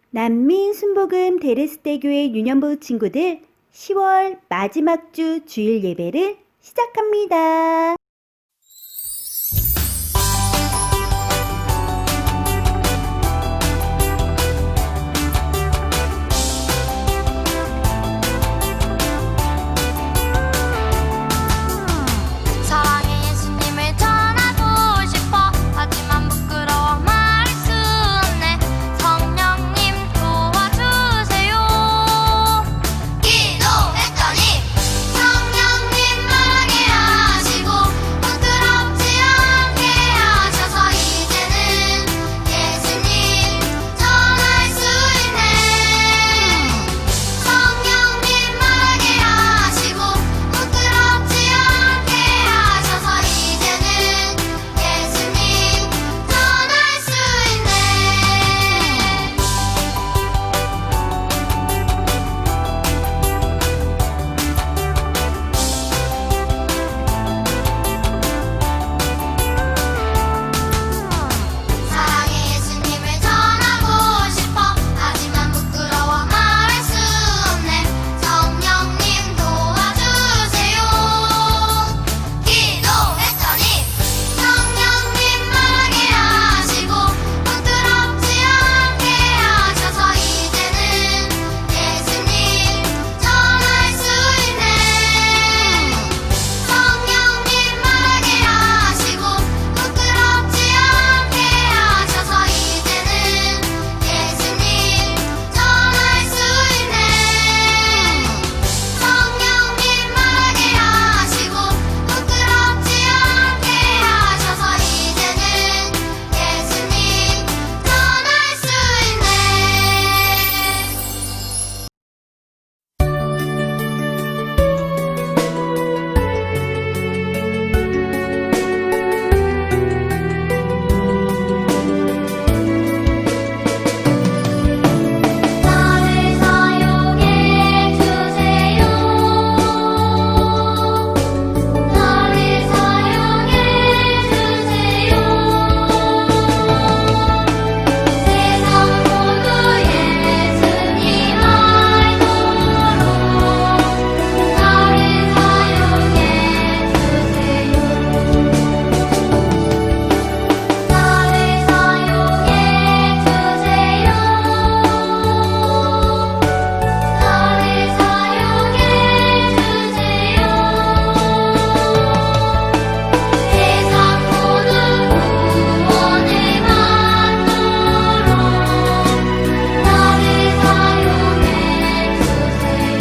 난민 순복음 데레스테교회 유년부 친구들 10월 마지막 주 주일 예배를 시작합니다. 사랑의 예수님을 전하고 싶어 하지만 부끄러워 말할 수 없네. 성령님 도와주세요. 기도했더니 성령님 말하게 하시고 부끄럽지 않게 하셔서 이제는 예수님 전할 수 있네. 성령님 말하게 하시고 부끄럽지 않게 하셔서 이제는 예수님 전할 수 있네. 사랑의 예수님을 전하고 싶어 하지만 부끄러워 말할 수 없네. 성령님 도와주세요. 기도했더니 성령님 말하게 하시고 부끄럽지 않게 하셔서 이제는 예수님 전할 수 있네. 성령님 말하게 하시고 부끄럽지 않게 하셔서 이제는 예수님 전할 수 있네. 성령님 말하게 하시고 부끄럽지 않게 하셔서 이제는 예수님 전할 수 있네. 나를 사용해 주세요. 나를 사용해 주세요. 세상 모두 예수님 알도록 나를 사용해 주세요. 나를 사용해 주세요. 나를 사용해 주세요. 세상 모두 구원을 받도록 나를 사용해 주세요.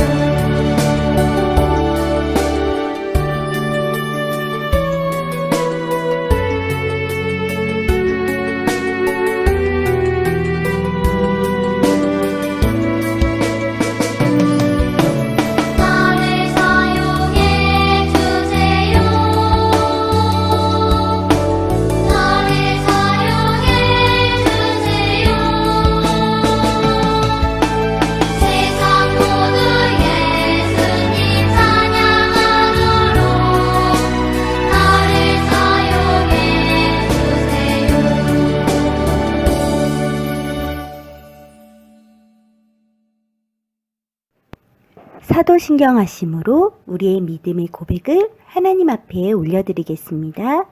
나를 사용해 주세요. 세상 모두 예수님 찬양하도록 나를 사용해 사도신경 하심으로 우리의 믿음의 고백을 하나님 앞에 올려드리겠습니다.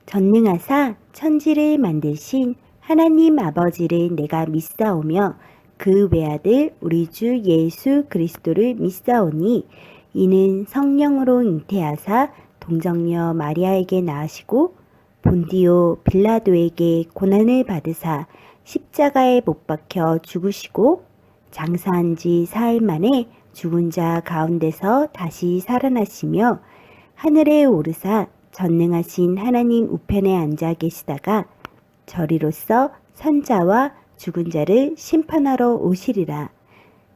전능하사 천지를 만드신 하나님 아버지를 내가 믿사오며 그 외아들 우리 주 예수 그리스도를 믿사오니 이는 성령으로 잉태하사 동정녀 마리아에게 낳으시고 본디오 빌라도에게 고난을 받으사 십자가에 못 박혀 죽으시고 장사한 지 사흘 만에 죽은 자 가운데서 다시 살아나시며 하늘에 오르사 전능하신 하나님 우편에 앉아 계시다가 저리로서 선자와 죽은 자를 심판하러 오시리라.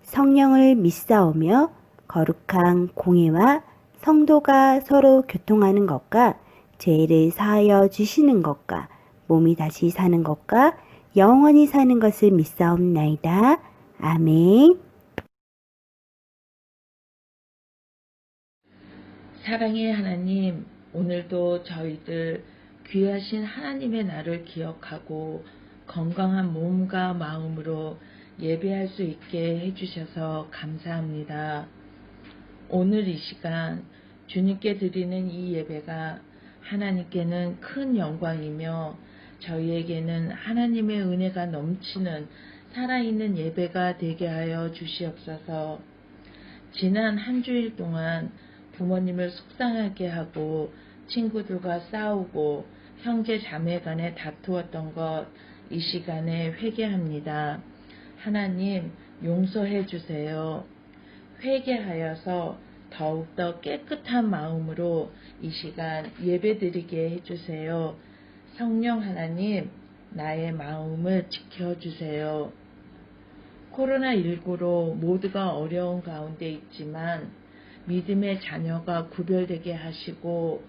성령을 믿사오며 거룩한 공회와 성도가 서로 교통하는 것과 죄를 사하여 주시는 것과 몸이 다시 사는 것과 영원히 사는 것을 믿사옵나이다. 아멘. 사랑의 하나님, 오늘도 저희들 귀하신 하나님의 날을 기억하고 건강한 몸과 마음으로 예배할 수 있게 해주셔서 감사합니다. 오늘 이 시간 주님께 드리는 이 예배가 하나님께는 큰 영광이며 저희에게는 하나님의 은혜가 넘치는 살아있는 예배가 되게 하여 주시옵소서. 지난 한 주일 동안 부모님을 속상하게 하고 친구들과 싸우고 형제 자매 간에 다투었던 것 이 시간에 회개합니다. 하나님 용서해 주세요. 회개하여서 더욱더 깨끗한 마음으로 이 시간 예배드리게 해주세요. 성령 하나님 나의 마음을 지켜주세요. 코로나19로 모두가 어려운 가운데 있지만 믿음의 자녀가 구별되게 하시고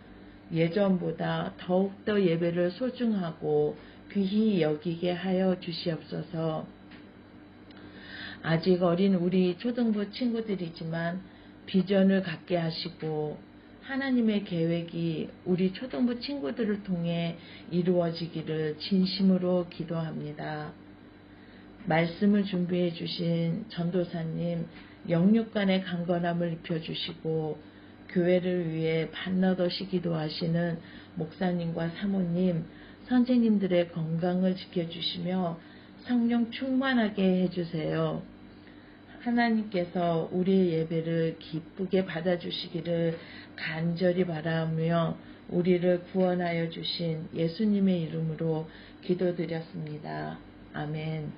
예전보다 더욱더 예배를 소중하고 귀히 여기게 하여 주시옵소서. 아직 어린 우리 초등부 친구들이지만 비전을 갖게 하시고 하나님의 계획이 우리 초등부 친구들을 통해 이루어지기를 진심으로 기도합니다. 말씀을 준비해 주신 전도사님 영육간의 강건함을 입혀주시고 교회를 위해 밤낮없이 기도하시는 목사님과 사모님, 선생님들의 건강을 지켜주시며 성령 충만하게 해주세요. 하나님께서 우리의 예배를 기쁘게 받아주시기를 간절히 바라며 우리를 구원하여 주신 예수님의 이름으로 기도드렸습니다. 아멘.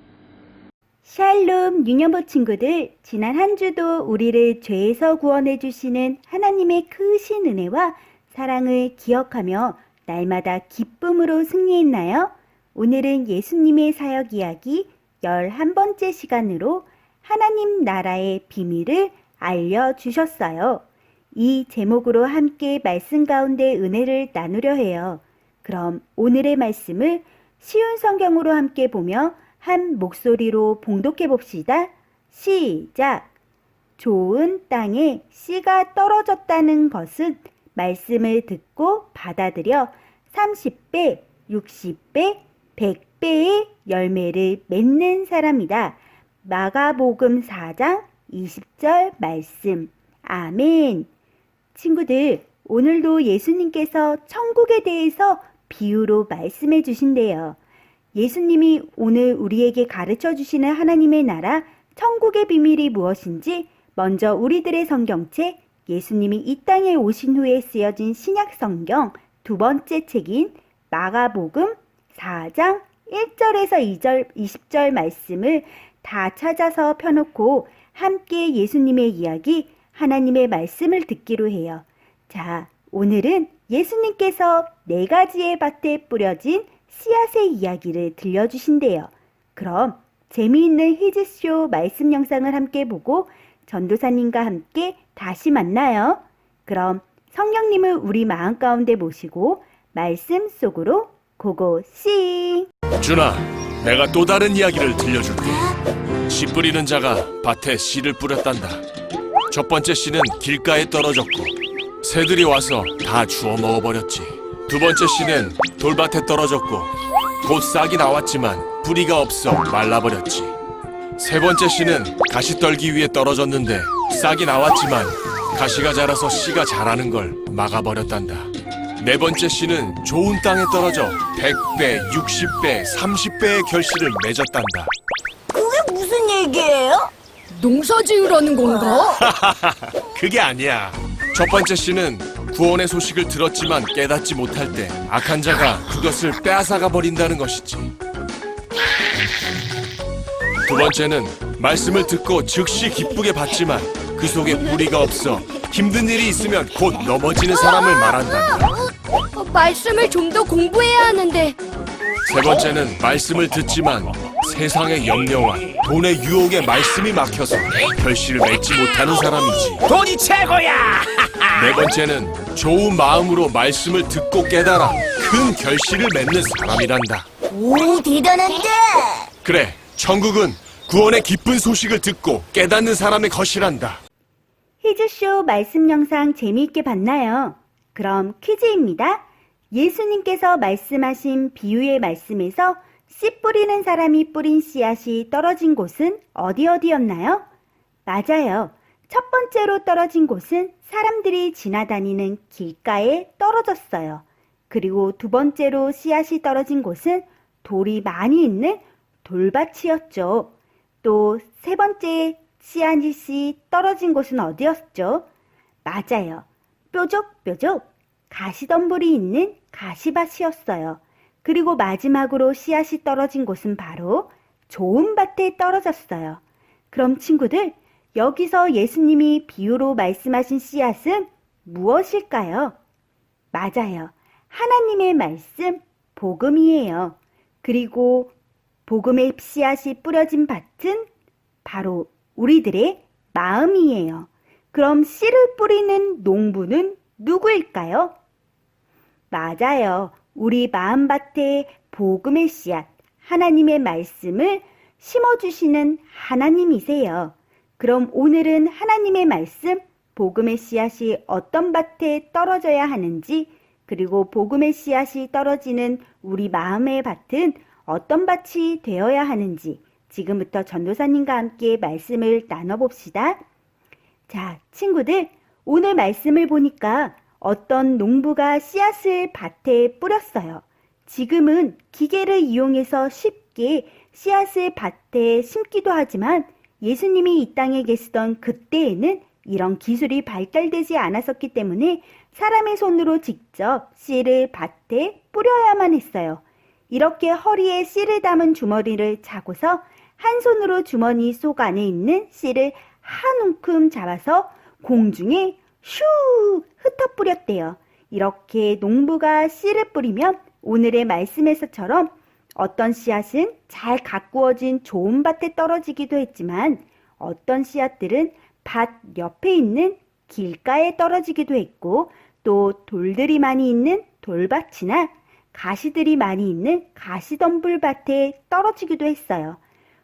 샬롬 유년보 친구들, 지난 한 주도 우리를 죄에서 구원해 주시는 하나님의 크신 은혜와 사랑을 기억하며 날마다 기쁨으로 승리했나요? 오늘은 예수님의 사역 이야기 11번째 시간으로 하나님 나라의 비밀을 알려주셨어요. 이 제목으로 함께 말씀 가운데 은혜를 나누려 해요. 그럼 오늘의 말씀을 쉬운 성경으로 함께 보며 한 목소리로 봉독해 봅시다. 시작! 좋은 땅에 씨가 떨어졌다는 것은 말씀을 듣고 받아들여 30배, 60배, 100배의 열매를 맺는 사람이다. 마가복음 4장 20절 말씀. 아멘. 친구들, 오늘도 예수님께서 천국에 대해서 비유로 말씀해 주신대요. 예수님이 오늘 우리에게 가르쳐 주시는 하나님의 나라, 천국의 비밀이 무엇인지 먼저 우리들의 성경책, 예수님이 이 땅에 오신 후에 쓰여진 신약 성경 두 번째 책인 마가복음 4장 1절에서 2절, 20절 말씀을 다 찾아서 펴놓고 함께 예수님의 이야기, 하나님의 말씀을 듣기로 해요. 자, 오늘은 예수님께서 4가지의 밭에 뿌려진 씨앗의 이야기를 들려주신대요. 그럼 재미있는 히즈쇼 말씀 영상을 함께 보고 전도사님과 함께 다시 만나요. 그럼 성령님을 우리 마음 가운데 모시고 말씀 속으로 고고싱! 준아, 내가 또 다른 이야기를 들려줄게. 씨 뿌리는 자가 밭에 씨를 뿌렸단다. 첫 번째 씨는 길가에 떨어졌고 새들이 와서 다 주워 먹어버렸지. 두 번째 씨는 돌밭에 떨어졌고 곧 싹이 나왔지만 뿌리가 없어 말라버렸지. 세 번째 씨는 가시떨기 위에 떨어졌는데 싹이 나왔지만 가시가 자라서 씨가 자라는 걸 막아버렸단다. 네 번째 씨는 좋은 땅에 떨어져 100배, 60배, 30배의 결실을 맺었단다. 그게 무슨 얘기예요? 농사 지으라는 건가? 그게 아니야. 첫 번째 씨는 구원의 소식을 들었지만 깨닫지 못할 때 악한 자가 그것을 빼앗아가 버린다는 것이지. 두 번째는 말씀을 듣고 즉시 기쁘게 받지만 그 속에 뿌리가 없어 힘든 일이 있으면 곧 넘어지는 사람을 말한다. 말씀을 좀 더 공부해야 하는데. 세 번째는 말씀을 듣지만 세상의 염려와 돈의 유혹에 말씀이 막혀서 결실을 맺지 못하는 사람이지. 돈이 최고야! 네 번째는 좋은 마음으로 말씀을 듣고 깨달아 큰 결실을 맺는 사람이란다. 오, 대단한데! 그래, 천국은 구원의 기쁜 소식을 듣고 깨닫는 사람의 것이란다. 히즈쇼 말씀 영상 재미있게 봤나요? 그럼 퀴즈입니다. 예수님께서 말씀하신 비유의 말씀에서 씨 뿌리는 사람이 뿌린 씨앗이 떨어진 곳은 어디였나요? 맞아요. 첫 번째로 떨어진 곳은 사람들이 지나다니는 길가에 떨어졌어요. 그리고 두 번째로 씨앗이 떨어진 곳은 돌이 많이 있는 돌밭이었죠. 또 세 번째 씨앗이 떨어진 곳은 어디였죠? 맞아요. 뾰족뾰족 가시덤불이 있는 가시밭이었어요. 그리고 마지막으로 씨앗이 떨어진 곳은 바로 좋은 밭에 떨어졌어요. 그럼 친구들, 여기서 예수님이 비유로 말씀하신 씨앗은 무엇일까요? 맞아요. 하나님의 말씀, 복음이에요. 그리고 복음의 씨앗이 뿌려진 밭은 바로 우리들의 마음이에요. 그럼 씨를 뿌리는 농부는 누구일까요? 맞아요. 우리 마음밭에 복음의 씨앗, 하나님의 말씀을 심어주시는 하나님이세요. 그럼 오늘은 하나님의 말씀, 복음의 씨앗이 어떤 밭에 떨어져야 하는지, 그리고 복음의 씨앗이 떨어지는 우리 마음의 밭은 어떤 밭이 되어야 하는지 지금부터 전도사님과 함께 말씀을 나눠봅시다. 자, 친구들, 오늘 말씀을 보니까 어떤 농부가 씨앗을 밭에 뿌렸어요. 지금은 기계를 이용해서 쉽게 씨앗을 밭에 심기도 하지만 예수님이 이 땅에 계시던 그때에는 이런 기술이 발달되지 않았었기 때문에 사람의 손으로 직접 씨를 밭에 뿌려야만 했어요. 이렇게 허리에 씨를 담은 주머니를 차고서 한 손으로 주머니 속 안에 있는 씨를 한 움큼 잡아서 공중에 슈 흩어 뿌렸대요. 이렇게 농부가 씨를 뿌리면 오늘의 말씀에서처럼 어떤 씨앗은 잘 가꾸어진 좋은 밭에 떨어지기도 했지만 어떤 씨앗들은 밭 옆에 있는 길가에 떨어지기도 했고 또 돌들이 많이 있는 돌밭이나 가시들이 많이 있는 가시덤불밭에 떨어지기도 했어요.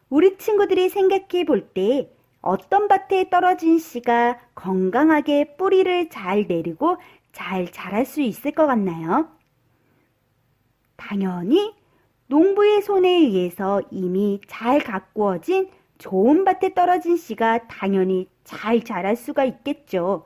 우리 친구들이 생각해 볼 때 어떤 밭에 떨어진 씨가 건강하게 뿌리를 잘 내리고 잘 자랄 수 있을 것 같나요? 당연히 농부의 손에 의해서 이미 잘 가꾸어진 좋은 밭에 떨어진 씨가 당연히 잘 자랄 수가 있겠죠.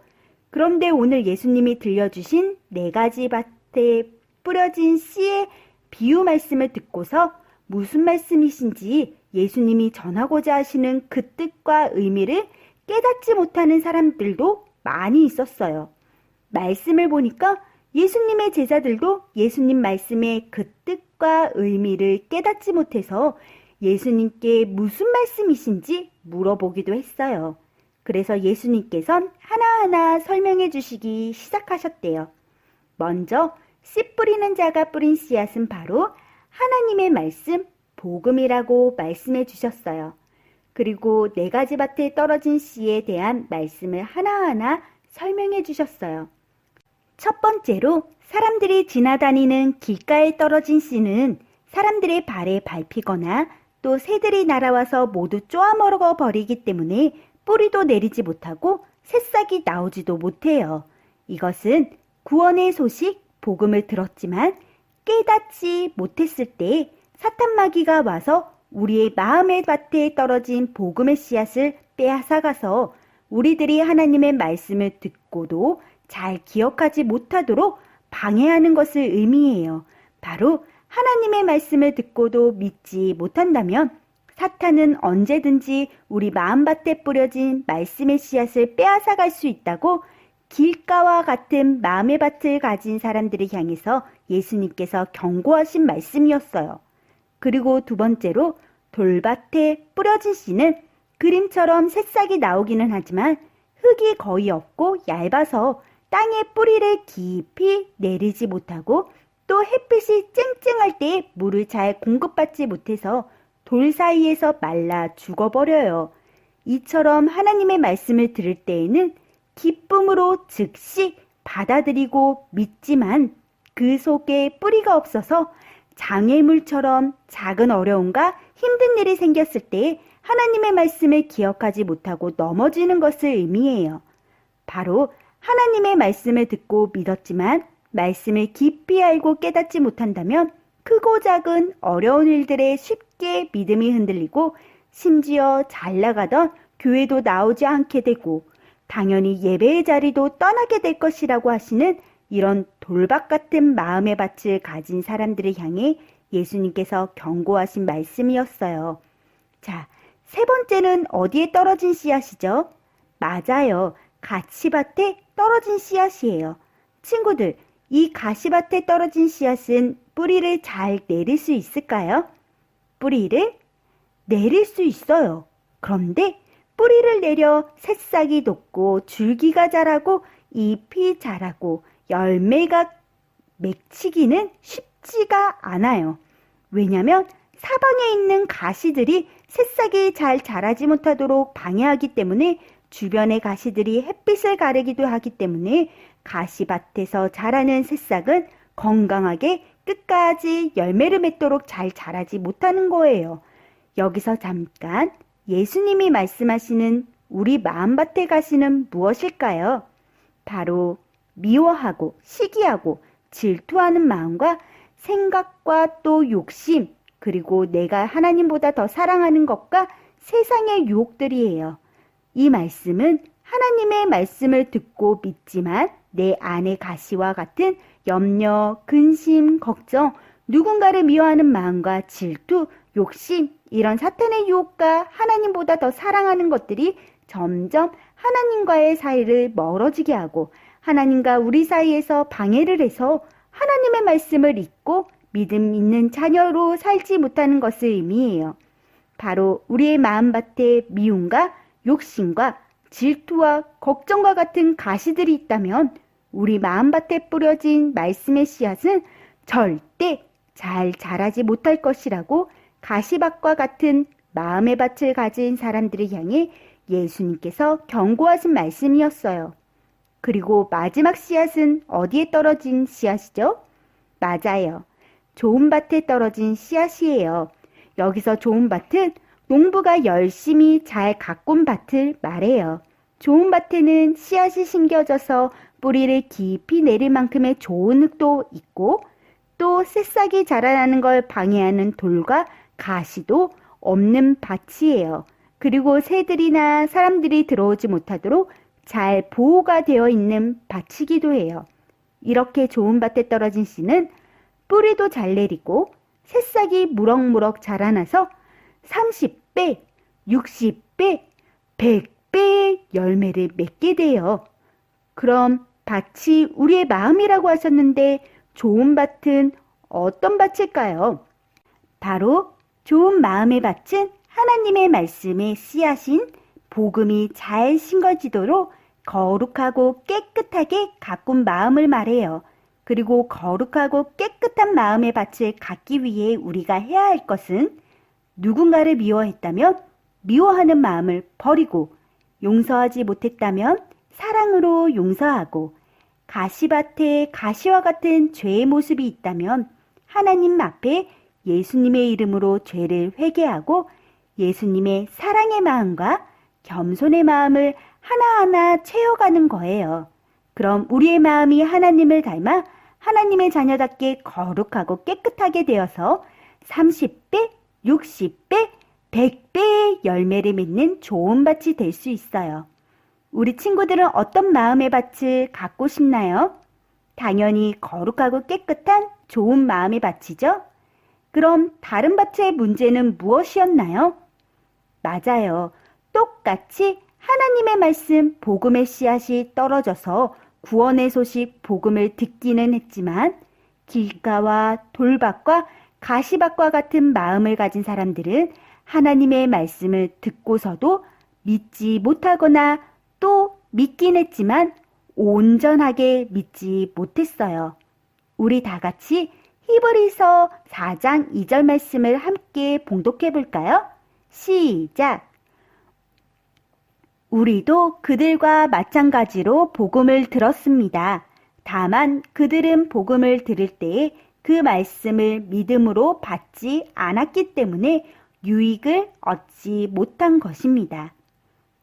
그런데 오늘 예수님이 들려주신 4가지 밭에 뿌려진 씨의 비유 말씀을 듣고서 무슨 말씀이신지 예수님이 전하고자 하시는 그 뜻과 의미를 깨닫지 못하는 사람들도 많이 있었어요. 말씀을 보니까 예수님의 제자들도 예수님 말씀의 그 뜻과 의미를 깨닫지 못해서 예수님께 무슨 말씀이신지 물어보기도 했어요. 그래서 예수님께서는 하나하나 설명해 주시기 시작하셨대요. 먼저 씨 뿌리는 자가 뿌린 씨앗은 바로 하나님의 말씀, 복음이라고 말씀해 주셨어요. 그리고 4가지 밭에 떨어진 씨에 대한 말씀을 하나하나 설명해 주셨어요. 첫 번째로 사람들이 지나다니는 길가에 떨어진 씨는 사람들의 발에 밟히거나 또 새들이 날아와서 모두 쪼아먹어 버리기 때문에 뿌리도 내리지 못하고 새싹이 나오지도 못해요. 이것은 구원의 소식, 복음을 들었지만 깨닫지 못했을 때 사탄 마귀가 와서 우리의 마음의 밭에 떨어진 복음의 씨앗을 빼앗아가서 우리들이 하나님의 말씀을 듣고도 잘 기억하지 못하도록 방해하는 것을 의미해요. 바로 하나님의 말씀을 듣고도 믿지 못한다면 사탄은 언제든지 우리 마음밭에 뿌려진 말씀의 씨앗을 빼앗아갈 수 있다고 길가와 같은 마음의 밭을 가진 사람들을 향해서 예수님께서 경고하신 말씀이었어요. 그리고 두 번째로 돌밭에 뿌려진 씨는 그림처럼 새싹이 나오기는 하지만 흙이 거의 없고 얇아서 땅에 뿌리를 깊이 내리지 못하고 또 햇빛이 쨍쨍할 때 물을 잘 공급받지 못해서 돌 사이에서 말라 죽어버려요. 이처럼 하나님의 말씀을 들을 때에는 기쁨으로 즉시 받아들이고 믿지만 그 속에 뿌리가 없어서 장애물처럼 작은 어려움과 힘든 일이 생겼을 때 하나님의 말씀을 기억하지 못하고 넘어지는 것을 의미해요. 바로 하나님의 말씀을 듣고 믿었지만 말씀을 깊이 알고 깨닫지 못한다면 크고 작은 어려운 일들에 쉽게 믿음이 흔들리고 심지어 잘 나가던 교회도 나오지 않게 되고 당연히 예배의 자리도 떠나게 될 것이라고 하시는 이런 돌박 같은 마음의 밭을 가진 사람들을 향해 예수님께서 경고하신 말씀이었어요. 자, 세 번째는 어디에 떨어진 씨앗이죠? 맞아요. 가시밭에 떨어진 씨앗이에요. 친구들, 이 가시밭에 떨어진 씨앗은 뿌리를 잘 내릴 수 있을까요? 뿌리를 내릴 수 있어요. 그런데 뿌리를 내려 새싹이 돋고 줄기가 자라고 잎이 자라고 열매가 맺히기는 쉽지가 않아요. 왜냐하면 사방에 있는 가시들이 새싹이 잘 자라지 못하도록 방해하기 때문에 주변의 가시들이 햇빛을 가리기도 하기 때문에 가시밭에서 자라는 새싹은 건강하게 끝까지 열매를 맺도록 잘 자라지 못하는 거예요. 여기서 잠깐 예수님이 말씀하시는 우리 마음밭의 가시는 무엇일까요? 바로 미워하고 시기하고 질투하는 마음과 생각과 또 욕심, 그리고 내가 하나님보다 더 사랑하는 것과 세상의 유혹들이에요. 이 말씀은 하나님의 말씀을 듣고 믿지만 내 안의 가시와 같은 염려, 근심, 걱정, 누군가를 미워하는 마음과 질투, 욕심, 이런 사탄의 유혹과 하나님보다 더 사랑하는 것들이 점점 하나님과의 사이를 멀어지게 하고 하나님과 우리 사이에서 방해를 해서 하나님의 말씀을 잊고 믿음 있는 자녀로 살지 못하는 것을 의미해요. 바로 우리의 마음밭에 미움과 욕심과 질투와 걱정과 같은 가시들이 있다면 우리 마음밭에 뿌려진 말씀의 씨앗은 절대 잘 자라지 못할 것이라고 가시밭과 같은 마음의 밭을 가진 사람들을 향해 예수님께서 경고하신 말씀이었어요. 그리고 마지막 씨앗은 어디에 떨어진 씨앗이죠? 맞아요. 좋은 밭에 떨어진 씨앗이에요. 여기서 좋은 밭은 농부가 열심히 잘 가꾼 밭을 말해요. 좋은 밭에는 씨앗이 심겨져서 뿌리를 깊이 내릴 만큼의 좋은 흙도 있고 또 새싹이 자라나는 걸 방해하는 돌과 가시도 없는 밭이에요. 그리고 새들이나 사람들이 들어오지 못하도록 잘 보호가 되어 있는 밭이기도 해요. 이렇게 좋은 밭에 떨어진 씨는 뿌리도 잘 내리고 새싹이 무럭무럭 자라나서 30배, 60배, 100배의 열매를 맺게 돼요. 그럼 밭이 우리의 마음이라고 하셨는데 좋은 밭은 어떤 밭일까요? 바로 좋은 마음의 밭은 하나님의 말씀의 씨앗인 복음이 잘 심겨지도록 거룩하고 깨끗하게 가꾼 마음을 말해요. 그리고 거룩하고 깨끗한 마음의 밭을 갖기 위해 우리가 해야 할 것은 누군가를 미워했다면 미워하는 마음을 버리고 용서하지 못했다면 사랑으로 용서하고 가시밭에 가시와 같은 죄의 모습이 있다면 하나님 앞에 예수님의 이름으로 죄를 회개하고 예수님의 사랑의 마음과 겸손의 마음을 하나하나 채워가는 거예요. 그럼 우리의 마음이 하나님을 닮아 하나님의 자녀답게 거룩하고 깨끗하게 되어서 30배, 60배, 100배의 열매를 맺는 좋은 밭이 될 수 있어요. 우리 친구들은 어떤 마음의 밭을 갖고 싶나요? 당연히 거룩하고 깨끗한 좋은 마음의 밭이죠? 그럼 다른 밭의 문제는 무엇이었나요? 맞아요. 똑같이 하나님의 말씀, 복음의 씨앗이 떨어져서 구원의 소식, 복음을 듣기는 했지만 길가와 돌밭과 가시밭과 같은 마음을 가진 사람들은 하나님의 말씀을 듣고서도 믿지 못하거나 또 믿긴 했지만 온전하게 믿지 못했어요. 우리 다 같이 히브리서 4장 2절 말씀을 함께 봉독해 볼까요? 시작! 우리도 그들과 마찬가지로 복음을 들었습니다. 다만 그들은 복음을 들을 때에 그 말씀을 믿음으로 받지 않았기 때문에 유익을 얻지 못한 것입니다.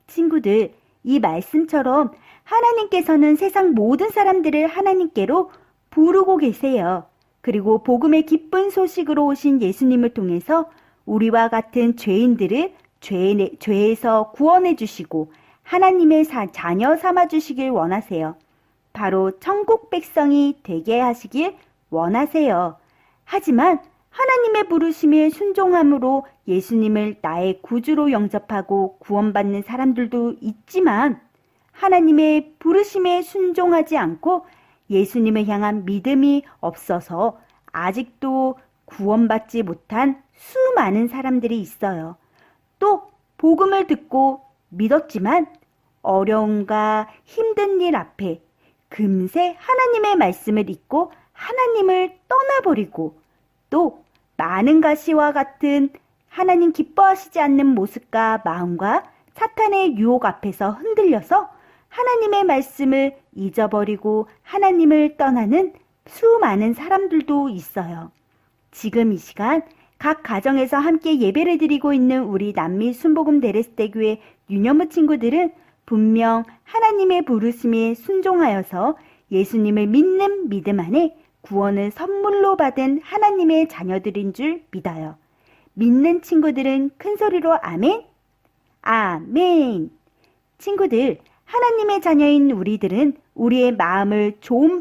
친구들, 이 말씀처럼 하나님께서는 세상 모든 사람들을 하나님께로 부르고 계세요. 그리고 복음의 기쁜 소식으로 오신 예수님을 통해서 우리와 같은 죄인들을 죄에서 구원해 주시고 하나님의 자녀 삼아 주시길 원하세요. 바로 천국 백성이 되게 하시길 원하세요. 하지만 하나님의 부르심에 순종함으로 예수님을 나의 구주로 영접하고 구원받는 사람들도 있지만 하나님의 부르심에 순종하지 않고 예수님을 향한 믿음이 없어서 아직도 구원받지 못한 수많은 사람들이 있어요. 또 복음을 듣고 믿었지만 어려움과 힘든 일 앞에 금세 하나님의 말씀을 잊고 하나님을 떠나버리고 또 많은 가시와 같은 하나님 기뻐하시지 않는 모습과 마음과 사탄의 유혹 앞에서 흔들려서 하나님의 말씀을 잊어버리고 하나님을 떠나는 수많은 사람들도 있어요. 지금 이 시간 각 가정에서 함께 예배를 드리고 있는 우리 남미 순복음 데레스테교회 유년부 친구들은 분명 하나님의 부르심에 순종하여서 예수님을 믿는 믿음 안에 구원을 선물로 받은 하나님의 자녀들인 줄 믿어요. 믿는 친구들은 큰 소리로 아멘? 아멘! 친구들, 하나님의 자녀인 우리들은 우리의 마음을 좋은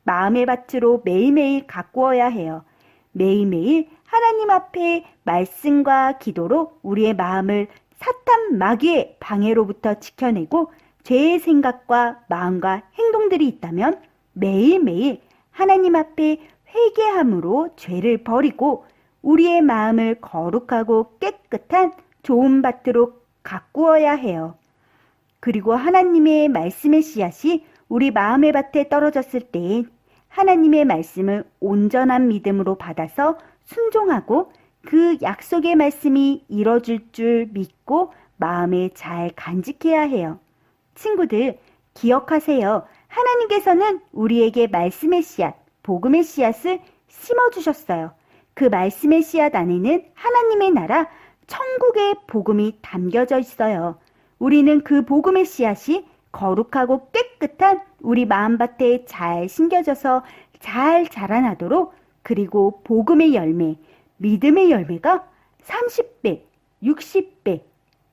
마음의 밭으로 매일매일 가꾸어야 해요. 매일매일 하나님 앞에 말씀과 기도로 우리의 마음을 사탄 마귀의 방해로부터 지켜내고 죄의 생각과 마음과 행동들이 있다면 매일매일 하나님 앞에 회개함으로 죄를 버리고 우리의 마음을 거룩하고 깨끗한 좋은 밭으로 가꾸어야 해요. 그리고 하나님의 말씀의 씨앗이 우리 마음의 밭에 떨어졌을 때엔 하나님의 말씀을 온전한 믿음으로 받아서 순종하고 그 약속의 말씀이 이뤄질 줄 믿고 마음에 잘 간직해야 해요. 친구들, 기억하세요. 하나님께서는 우리에게 말씀의 씨앗, 복음의 씨앗을 심어주셨어요. 그 말씀의 씨앗 안에는 하나님의 나라, 천국의 복음이 담겨져 있어요. 우리는 그 복음의 씨앗이 거룩하고 깨끗한 우리 마음밭에 잘 심겨져서 잘 자라나도록 그리고 복음의 열매, 믿음의 열매가 30배, 60배,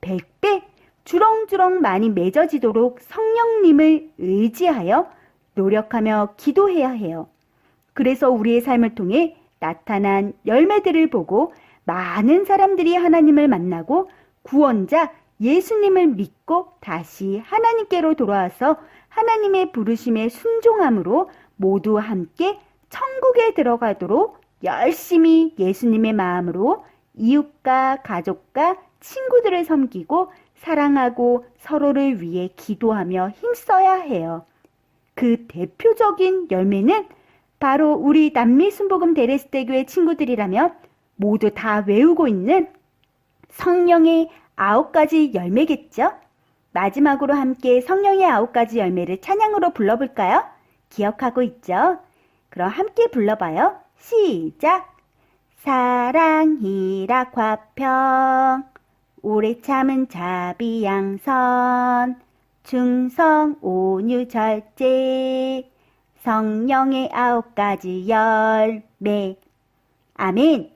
100배 주렁주렁 많이 맺어지도록 성령님을 의지하여 노력하며 기도해야 해요. 그래서 우리의 삶을 통해 나타난 열매들을 보고 많은 사람들이 하나님을 만나고 구원자 예수님을 믿고 다시 하나님께로 돌아와서 하나님의 부르심에 순종함으로 모두 함께 천국에 들어가도록 열심히 예수님의 마음으로 이웃과 가족과 친구들을 섬기고 사랑하고 서로를 위해 기도하며 힘써야 해요. 그 대표적인 열매는 바로 우리 남미 순복음 데레스테교회 친구들이라면 모두 다 외우고 있는 성령의 9가지 열매겠죠? 마지막으로 함께 성령의 9가지 열매를 찬양으로 불러볼까요? 기억하고 있죠? 그럼 함께 불러봐요. 시작! 사랑, 희락, 화평, 오래 참은 자비, 양선, 충성, 온유, 절제, 성령의 9가지 열매. 아멘!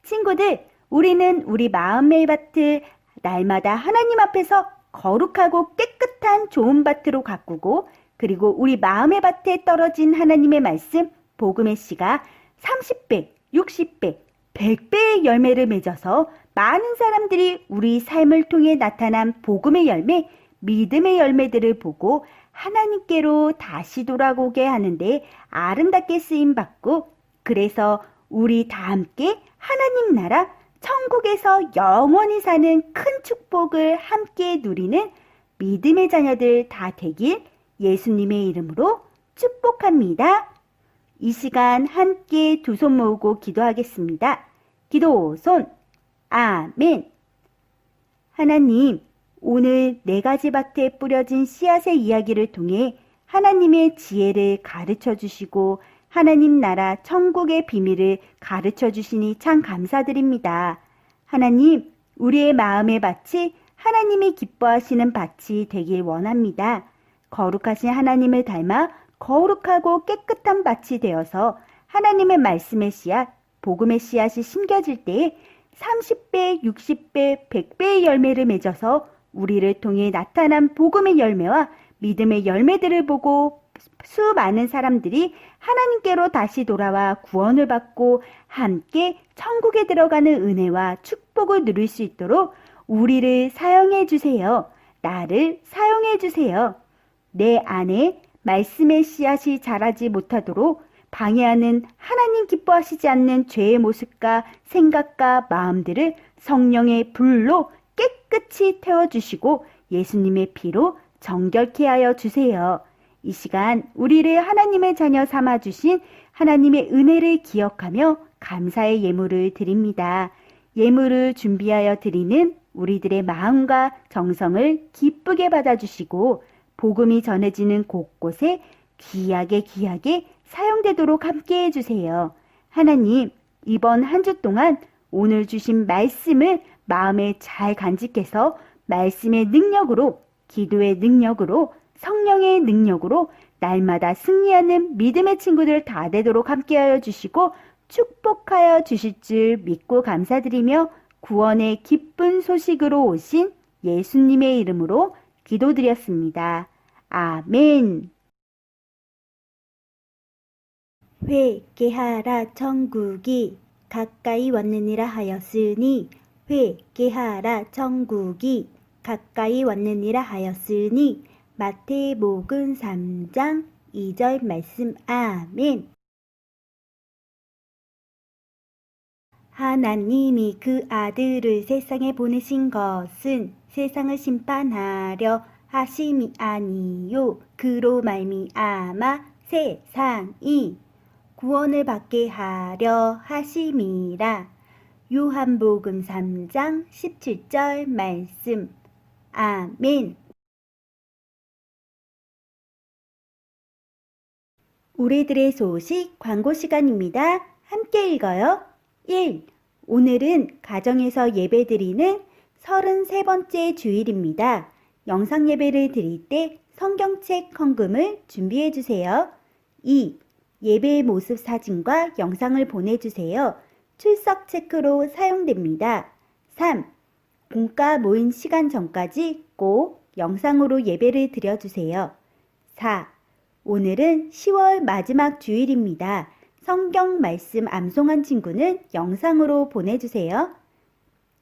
친구들, 우리는 우리 마음의 밭을 날마다 하나님 앞에서 거룩하고 깨끗한 좋은 밭으로 가꾸고 그리고 우리 마음의 밭에 떨어진 하나님의 말씀, 복음의 씨가 30배, 60배, 100배의 열매를 맺어서 많은 사람들이 우리 삶을 통해 나타난 복음의 열매, 믿음의 열매들을 보고 하나님께로 다시 돌아오게 하는데 아름답게 쓰임받고 그래서 우리 다 함께 하나님 나라 천국에서 영원히 사는 큰 축복을 함께 누리는 믿음의 자녀들 다 되길 예수님의 이름으로 축복합니다. 이 시간 함께 두 손 모으고 기도하겠습니다. 기도 손, 아멘. 하나님, 오늘 4가지 밭에 뿌려진 씨앗의 이야기를 통해 하나님의 지혜를 가르쳐 주시고 하나님 나라 천국의 비밀을 가르쳐 주시니 참 감사드립니다. 하나님, 우리의 마음의 밭이 하나님이 기뻐하시는 밭이 되길 원합니다. 거룩하신 하나님을 닮아 거룩하고 깨끗한 밭이 되어서 하나님의 말씀의 씨앗, 복음의 씨앗이 심겨질 때에 30배, 60배, 100배의 열매를 맺어서 우리를 통해 나타난 복음의 열매와 믿음의 열매들을 보고 수많은 사람들이 하나님께로 다시 돌아와 구원을 받고 함께 천국에 들어가는 은혜와 축복을 누릴 수 있도록 우리를 사용해 주세요. 나를 사용해 주세요. 내 안에 말씀의 씨앗이 자라지 못하도록 방해하는 하나님 기뻐하시지 않는 죄의 모습과 생각과 마음들을 성령의 불로 깨끗이 태워주시고 예수님의 피로 정결케 하여 주세요. 이 시간 우리를 하나님의 자녀 삼아주신 하나님의 은혜를 기억하며 감사의 예물을 드립니다. 예물을 준비하여 드리는 우리들의 마음과 정성을 기쁘게 받아주시고 복음이 전해지는 곳곳에 귀하게 사용되도록 함께 해주세요. 하나님, 이번 한 주 동안 오늘 주신 말씀을 마음에 잘 간직해서 말씀의 능력으로, 기도의 능력으로, 성령의 능력으로 날마다 승리하는 믿음의 친구들 다 되도록 함께하여 주시고 축복하여 주실 줄 믿고 감사드리며 구원의 기쁜 소식으로 오신 예수님의 이름으로 기도드렸습니다. 아멘. 회개하라 천국이 가까이 왔느니라 하였으니 회개하라 천국이 가까이 왔느니라 하였으니 마태복음 3장 2절 말씀. 아멘. 하나님이 그 아들을 세상에 보내신 것은 세상을 심판하려 하심이 아니요 그로 말미암아 세상이 구원을 받게 하려 하심이라. 요한복음 3장 17절 말씀. 아멘. 우리들의 소식 광고 시간입니다. 함께 읽어요. 1. 오늘은 가정에서 예배드리는 33번째 주일입니다. 영상 예배를 드릴 때 성경책 헌금을 준비해 주세요. 2. 예배의 모습 사진과 영상을 보내주세요. 출석 체크로 사용됩니다. 3. 공과 모임 시간 전까지 꼭 영상으로 예배를 드려주세요. 4. 오늘은 10월 마지막 주일입니다. 성경 말씀 암송한 친구는 영상으로 보내주세요.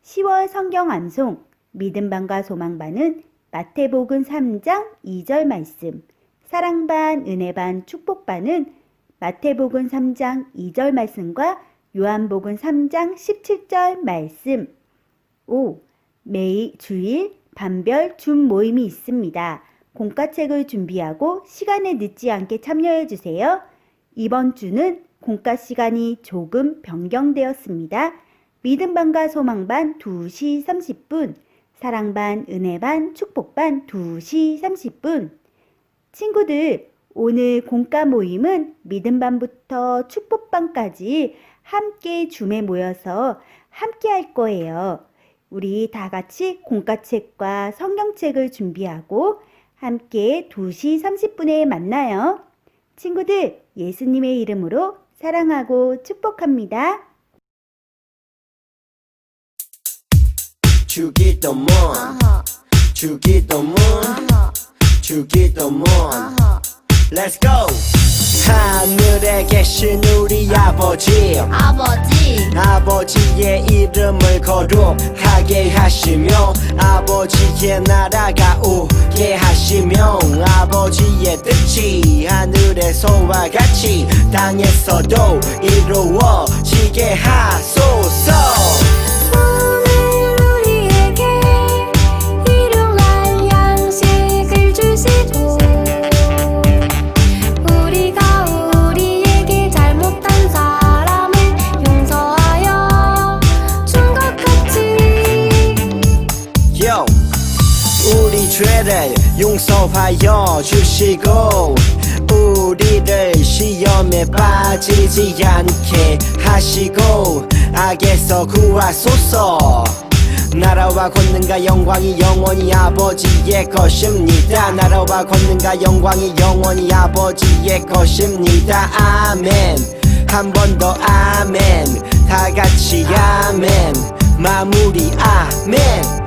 10월 성경 암송, 믿음반과 소망반은 마태복음 3장 2절 말씀, 사랑반, 은혜반, 축복반은 마태복음 3장 2절 말씀과 요한복음 3장 17절 말씀. 5. 매일 주일 반별 줌 모임이 있습니다. 공과책을 준비하고 시간에 늦지 않게 참여해 주세요. 이번 주는 공과 시간이 조금 변경되었습니다. 믿음반과 소망반 2시 30분, 사랑반, 은혜반, 축복반 2시 30분. 친구들, 오늘 공과 모임은 믿음반부터 축복반까지 함께 줌에 모여서 함께 할 거예요. 우리 다 같이 공과책과 성경책을 준비하고 함께 2시 30분에 만나요. 친구들, 예수님의 이름으로 사랑하고 축복합니다. 주기도문 주기도문 주기도문 Let's go! 하늘에 계신 우리 아버지 아버지의 이름을 거룩하게 하시며 아버지의 나라가 오게 하시며 아버지의 뜻이 하늘에서와 같이 땅에서도 이루어지게 하소서. 죄를 용서하여 주시고 우리를 시험에 빠지지 않게 하시고 악에서 구하소서. 나라와 권능과 영광이 영원히 아버지의 것입니다. 나라와 권능과 영광이 영원히 아버지의 것입니다. 아멘. 한 번 더 아멘 다 같이 아멘 마무리 아멘